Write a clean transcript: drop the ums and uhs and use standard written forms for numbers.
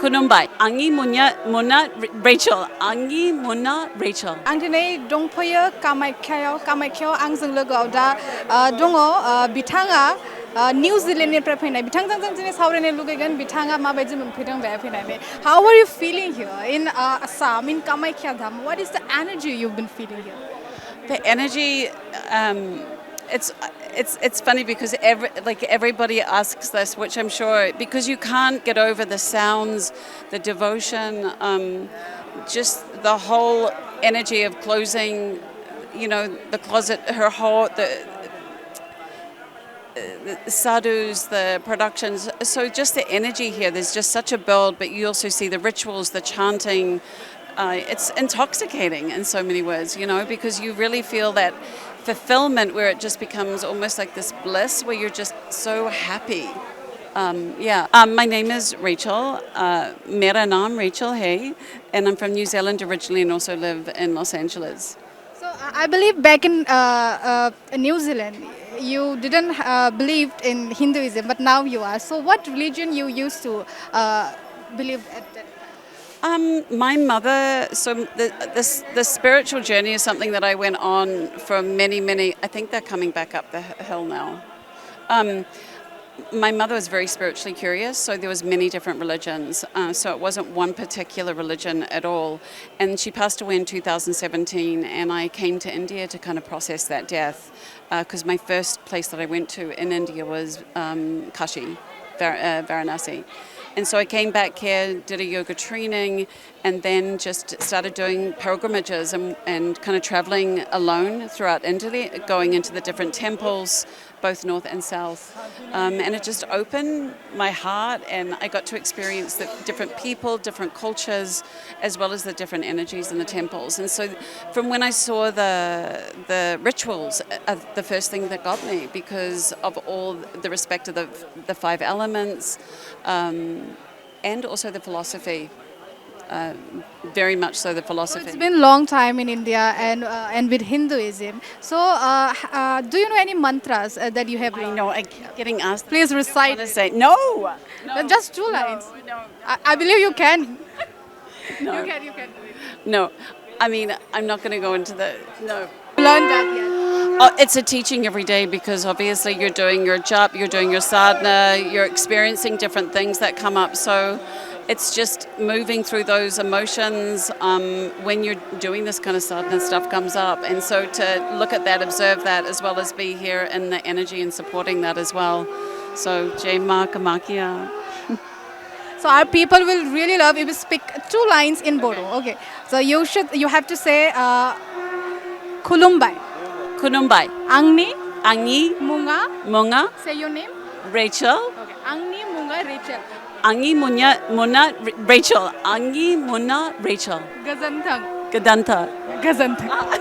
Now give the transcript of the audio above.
खुलुमबाय आंनि मुङा रेचेल आंनि मुङा रेचेल आं दिनै दंफैयो कामाख्यायाव आंजों लोगोआव दा दङ बिथाङा निउजिलेन्डनिफ्राय फैनाय बिथांजों जों दिनै सावरायनो लुगैगोन बिथाङा माबायदि मोनफैदों बेहाय फैनानै how are you feeling here in Assam in Kamakhya Dham what is the energy you been feeling here the energy it's funny because everybody asks this, which I'm sure because you can't get over the sounds, the devotion, just the whole energy of closing, the closet, her whole the sadhus, the productions. So just the energy here, there's just such a build, but you also see the rituals, the chanting. It's intoxicating in so many words, because you really feel that fulfillment where it just becomes almost like this bliss where you're just so happy. My name is Rachel. Mera naam Rachel Hay, and I'm from New Zealand originally and also live in Los Angeles. So I believe back in New Zealand you didn't believe in Hinduism, but now you are. So what religion you used to believe at that? My mother, so the spiritual journey is something that I went on for many, I think they're coming back up the hill now. My mother was very spiritually curious, so there was many different religions. So it wasn't one particular religion at all. And she passed away in 2017, and I came to India to kind of process that death, because my first place that I went to in India was Kashi, Varanasi. And so I came back here, did a yoga training, and then just started doing pilgrimages and kind of traveling alone throughout India, going into the different temples, both north and south. And it just opened my heart, and I got to experience the different people, different cultures, as well as the different energies in the temples. And so from when I saw the rituals, the first thing that got me, because of all the respect of the five elements, and also the philosophy, very much so the philosophy. So it's been a long time in India and with Hinduism. So do you know any mantras that you have I learned? know, I'm getting asked. Please recite. To say no. Just two lines. No. I believe you can. No. You can do it. No, I mean I'm not going to go into the no. Learn that yet. Oh, it's a teaching every day because obviously you're doing your jap, you're doing your sadhana, you're experiencing different things that come up. So it's just moving through those emotions when you're doing this kind of sadhana stuff comes up. And so to look at that, observe that, as well as be here in the energy and supporting that as well. So Jai Ma Kamakia. So our people will really love if you speak two lines in Bodo. Okay. So you have to say Khulumbai. Kunumbai. Angni Angi Munga. Munga Say your name. Rachel. Okay. Angni Munga Rachel. Angi Muna Rachel. Angi Muna Rachel. Gazanthang. Gadanta. Gazanthang.